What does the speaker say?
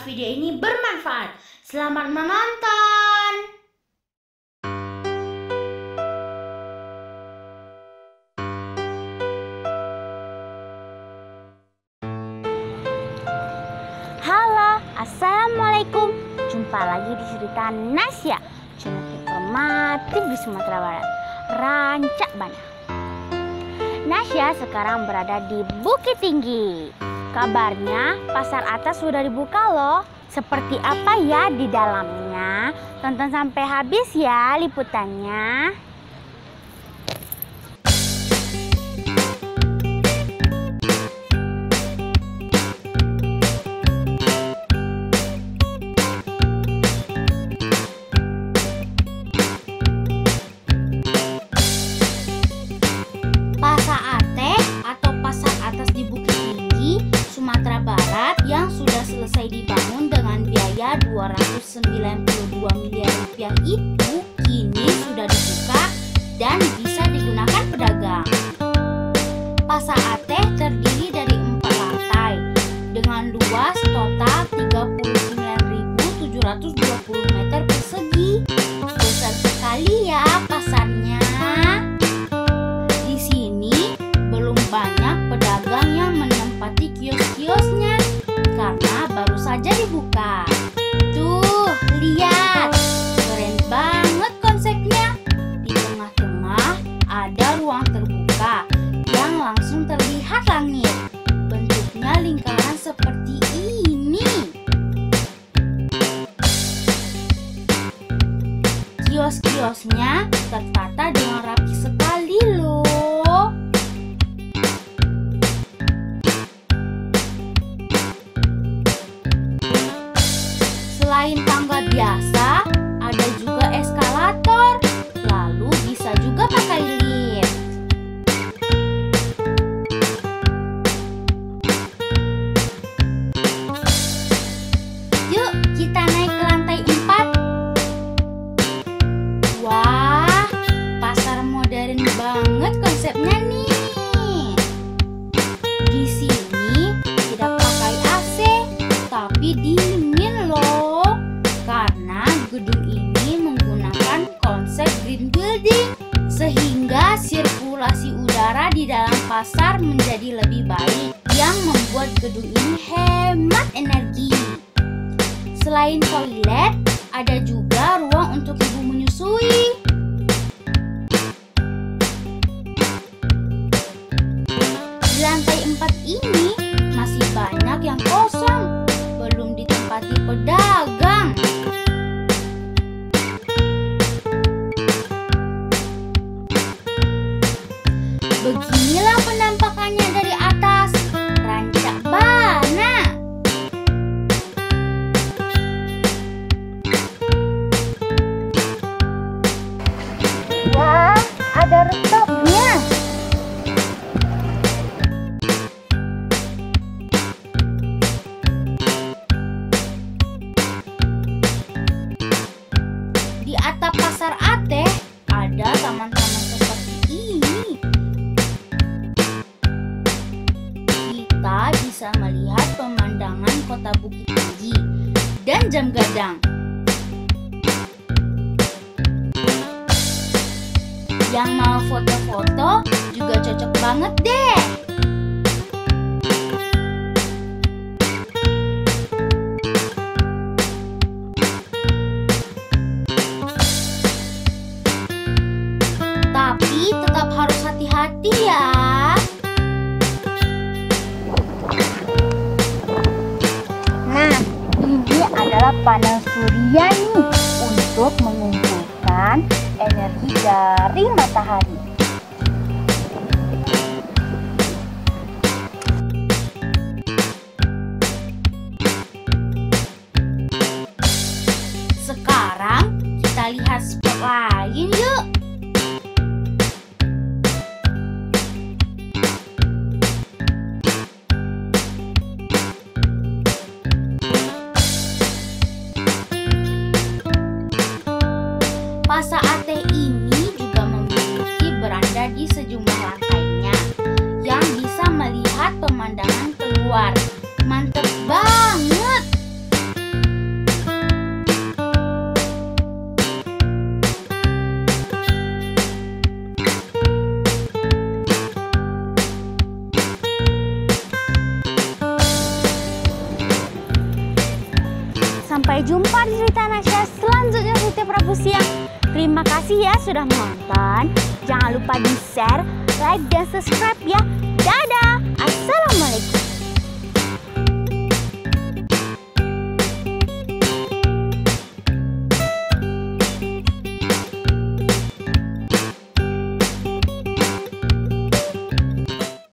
video ini bermanfaat. Selamat menonton. Halo, assalamualaikum. Jumpa lagi di cerita Nasya, channel informatif di Sumatera Barat, Rancak Bana. Nasya sekarang berada di Bukit Tinggi. Kabarnya pasar atas sudah dibuka loh. Seperti apa ya di dalamnya? Tonton sampai habis ya liputannya. Sumatera Barat yang sudah selesai dibangun dengan biaya 292 miliar rupiah itu kini sudah dibuka dan bisa digunakan pedagang. Pasar Ateh terdiri dari 4 lantai dengan luas total 39.720 meter persegi. Besar sekali ya pasarnya. Di sini belum banyak pedagang yang menempati kios-kiosnya karena baru saja dibuka. Tuh, lihat, keren banget konsepnya. Di tengah-tengah ada ruang terbuka yang langsung terlihat langit. Bentuknya lingkaran seperti ini. Kios-kiosnya tertata dengan rapi sekali loh. Selain tangga biasa, ada juga eskalator, lalu bisa juga pakai lift. Yuk, kita naik ke lantai 4. Wah, pasar modern banget konsepnya nih. Di sini tidak pakai AC, tapi dingin loh. Karena gedung ini menggunakan konsep green building, sehingga sirkulasi udara di dalam pasar menjadi lebih baik, yang membuat gedung ini hemat energi. Selain toilet, ada juga ruang untuk ibu menyusui. Di lantai 4 ini masih banyak yang kosong, belum ditempati pedagang. Beginilah penampakannya dari atas Rancak Bana. Wah, ada rooftopnya. Di atap pasar Ateh ada taman-taman seperti ini. Kita bisa melihat pemandangan kota Bukit Tinggi dan Jam Gadang. Yang mau foto-foto juga cocok banget deh. Tapi tetap harus hati-hati ya. Nah, ini adalah panel surya nih untuk mengumpulkan energi dari matahari. Sekarang kita lihat spot lain yuk. Pasar Ateh ini juga memiliki Sampai jumpa di cerita Nasya selanjutnya setiap Rabu siang. Terima kasih ya sudah menonton. Jangan lupa di share, like, dan subscribe ya. Dadah!